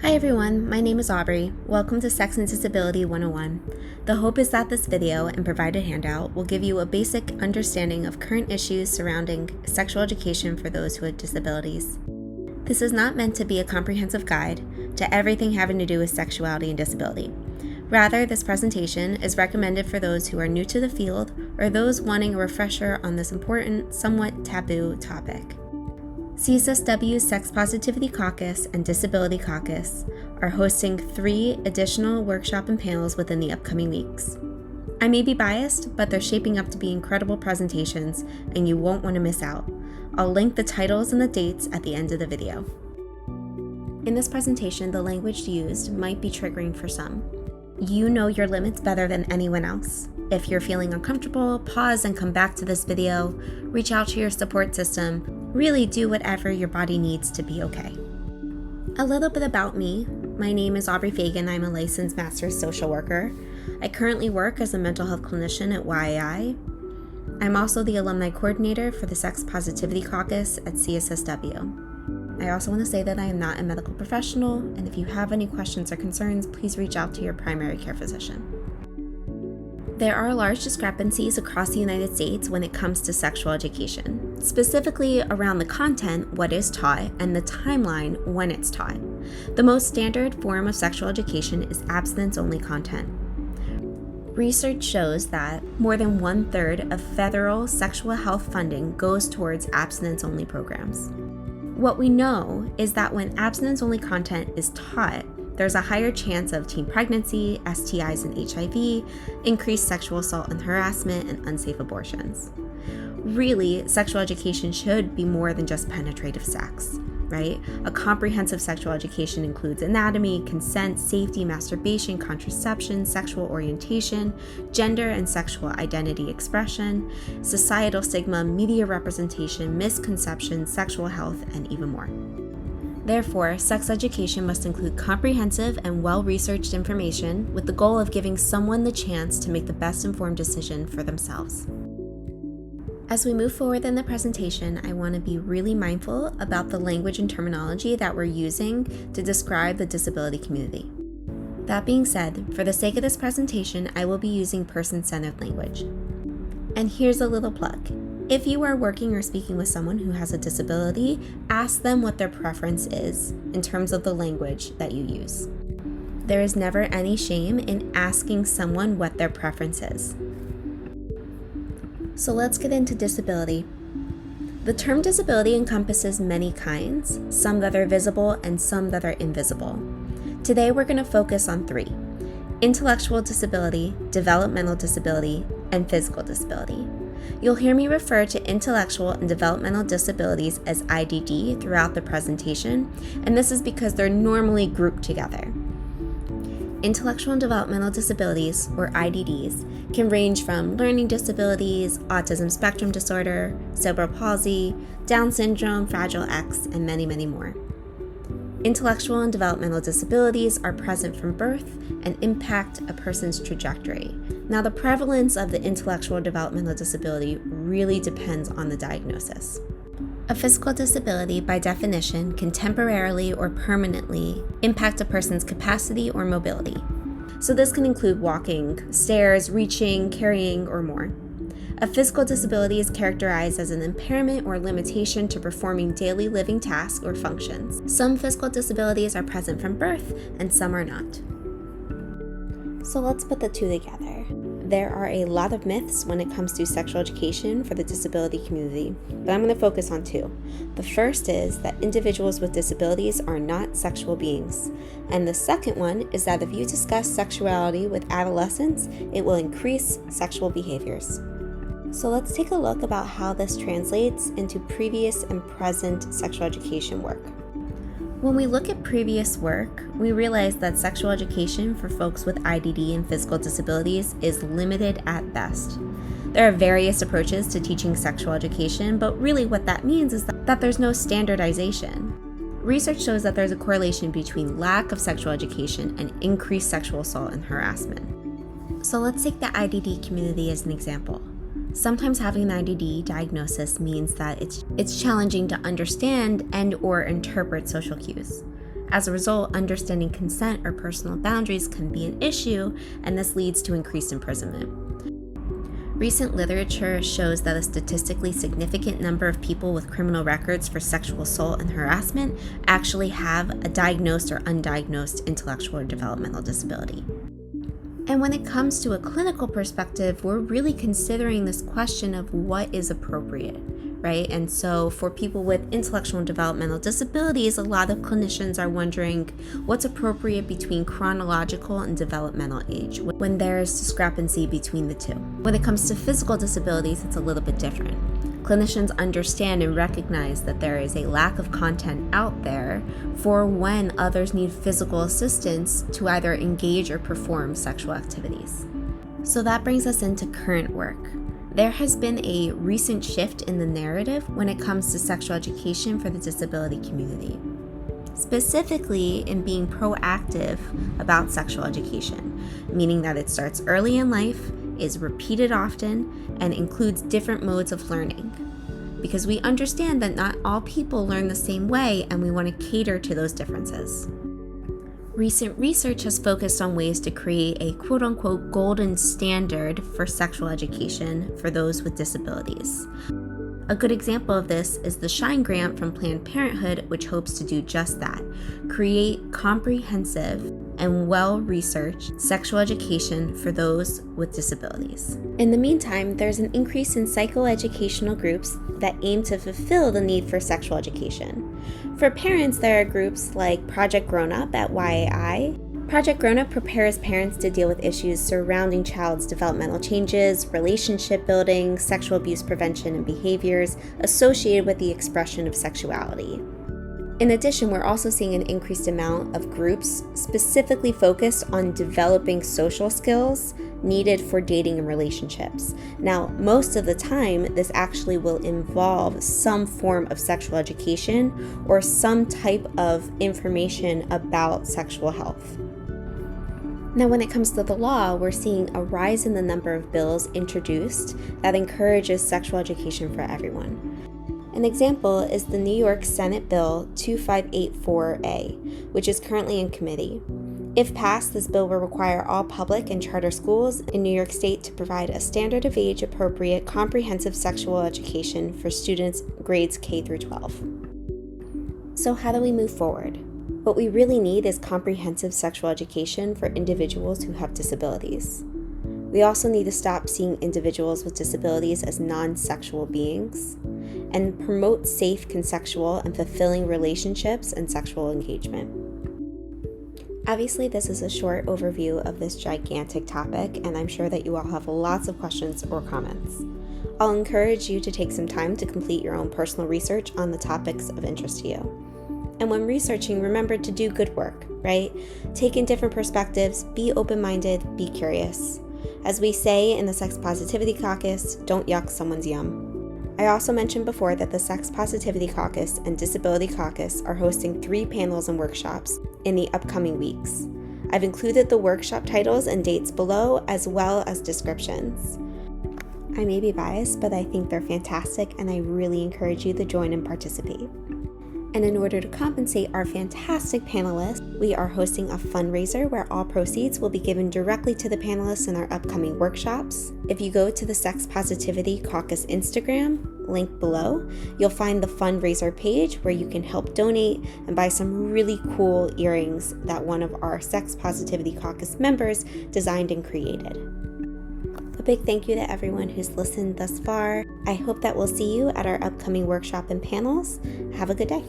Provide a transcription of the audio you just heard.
Hi everyone, my name is Aubrey. Welcome to Sex and Disability 101. The hope is that this video and provided handout will give you a basic understanding of current issues surrounding sexual education for those who have disabilities. This is not meant to be a comprehensive guide to everything having to do with sexuality and disability. Rather, this presentation is recommended for those who are new to the field or those wanting a refresher on this important, somewhat taboo topic. CSSW's Sex Positivity Caucus and Disability Caucus are hosting 3 additional workshop and panels within the upcoming weeks. I may be biased, but they're shaping up to be incredible presentations and you won't want to miss out. I'll link the titles and the dates at the end of the video. In this presentation, the language used might be triggering for some. You know your limits better than anyone else. If you're feeling uncomfortable, pause and come back to this video, reach out to your support system, really do whatever your body needs to be okay. A little bit about me. My name is Aubrey Fagan. I'm a licensed master social worker. I currently work as a mental health clinician at YAI. I'm also the alumni coordinator for the Sex Positivity Caucus at CSSW. I also want to say that I am not a medical professional, and if you have any questions or concerns, please reach out to your primary care physician. There are large discrepancies across the United States when it comes to sexual education, specifically around the content, what is taught, and the timeline when it's taught. The most standard form of sexual education is abstinence-only content. Research shows that more than 1/3 of federal sexual health funding goes towards abstinence-only programs. What we know is that when abstinence-only content is taught, there's a higher chance of teen pregnancy, STIs and HIV, increased sexual assault and harassment, and unsafe abortions. Really, sexual education should be more than just penetrative sex, right? A comprehensive sexual education includes anatomy, consent, safety, masturbation, contraception, sexual orientation, gender and sexual identity expression, societal stigma, media representation, misconceptions, sexual health, and even more. Therefore, sex education must include comprehensive and well-researched information with the goal of giving someone the chance to make the best informed decision for themselves. As we move forward in the presentation, I want to be really mindful about the language and terminology that we're using to describe the disability community. That being said, for the sake of this presentation, I will be using person-centered language. And here's a little plug. If you are working or speaking with someone who has a disability, ask them what their preference is in terms of the language that you use. There is never any shame in asking someone what their preference is. So let's get into disability. The term disability encompasses many kinds, some that are visible and some that are invisible. Today we're going to focus on 3: intellectual disability, developmental disability, and physical disability. You'll hear me refer to intellectual and developmental disabilities as IDD throughout the presentation, and this is because they're normally grouped together. Intellectual and developmental disabilities, or IDDs, can range from learning disabilities, autism spectrum disorder, cerebral palsy, Down syndrome, Fragile X, and many, many more. Intellectual and developmental disabilities are present from birth and impact a person's trajectory. Now, the prevalence of the intellectual developmental disability really depends on the diagnosis. A physical disability, by definition, can temporarily or permanently impact a person's capacity or mobility. So this can include walking, stairs, reaching, carrying, or more. A physical disability is characterized as an impairment or limitation to performing daily living tasks or functions. Some physical disabilities are present from birth and some are not. So let's put the 2 together. There are a lot of myths when it comes to sexual education for the disability community, but I'm going to focus on 2. The first is that individuals with disabilities are not sexual beings. And the second one is that if you discuss sexuality with adolescents, it will increase sexual behaviors. So let's take a look about how this translates into previous and present sexual education work. When we look at previous work, we realize that sexual education for folks with IDD and physical disabilities is limited at best. There are various approaches to teaching sexual education, but really what that means is that there's no standardization. Research shows that there's a correlation between lack of sexual education and increased sexual assault and harassment. So let's take the IDD community as an example. Sometimes having an IDD diagnosis means that it's challenging to understand and or interpret social cues. As a result, understanding consent or personal boundaries can be an issue, and this leads to increased imprisonment. Recent literature shows that a statistically significant number of people with criminal records for sexual assault and harassment actually have a diagnosed or undiagnosed intellectual or developmental disability. And when it comes to a clinical perspective, we're really considering this question of what is appropriate, right? And so for people with intellectual and developmental disabilities, a lot of clinicians are wondering what's appropriate between chronological and developmental age when there's discrepancy between the two. When it comes to physical disabilities, it's a little bit different. Clinicians understand and recognize that there is a lack of content out there for when others need physical assistance to either engage or perform sexual activities. So that brings us into current work. There has been a recent shift in the narrative when it comes to sexual education for the disability community, specifically in being proactive about sexual education, meaning that it starts early in life, is repeated often, and includes different modes of learning. Because we understand that not all people learn the same way, and we want to cater to those differences. Recent research has focused on ways to create a quote-unquote golden standard for sexual education for those with disabilities. A good example of this is the SHINE grant from Planned Parenthood, which hopes to do just that: create comprehensive and well-researched sexual education for those with disabilities. In the meantime, there's an increase in psychoeducational groups that aim to fulfill the need for sexual education. For parents, there are groups like Project Grown Up at YAI. Project Grown Up prepares parents to deal with issues surrounding child's developmental changes, relationship building, sexual abuse prevention, and behaviors associated with the expression of sexuality. In addition, we're also seeing an increased amount of groups specifically focused on developing social skills needed for dating and relationships. Now, most of the time, this actually will involve some form of sexual education or some type of information about sexual health. Now, when it comes to the law, we're seeing a rise in the number of bills introduced that encourages sexual education for everyone. An example is the New York Senate Bill 2584A, which is currently in committee. If passed, this bill will require all public and charter schools in New York State to provide a standard of age-appropriate comprehensive sexual education for students grades K through 12. So how do we move forward? What we really need is comprehensive sexual education for individuals who have disabilities. We also need to stop seeing individuals with disabilities as non-sexual beings and promote safe, consensual, and fulfilling relationships and sexual engagement. Obviously, this is a short overview of this gigantic topic, and I'm sure that you all have lots of questions or comments. I'll encourage you to take some time to complete your own personal research on the topics of interest to you. And when researching, remember to do good work, right? Take in different perspectives, be open-minded, be curious. As we say in the Sex Positivity Caucus, don't yuck someone's yum. I also mentioned before that the Sex Positivity Caucus and Disability Caucus are hosting 3 panels and workshops in the upcoming weeks. I've included the workshop titles and dates below, as well as descriptions. I may be biased, but I think they're fantastic, and I really encourage you to join and participate. And in order to compensate our fantastic panelists, we are hosting a fundraiser where all proceeds will be given directly to the panelists in our upcoming workshops. If you go to the Sex Positivity Caucus Instagram, link below, you'll find the fundraiser page where you can help donate and buy some really cool earrings that one of our Sex Positivity Caucus members designed and created. A big thank you to everyone who's listened thus far. I hope that we'll see you at our upcoming workshop and panels. Have a good day.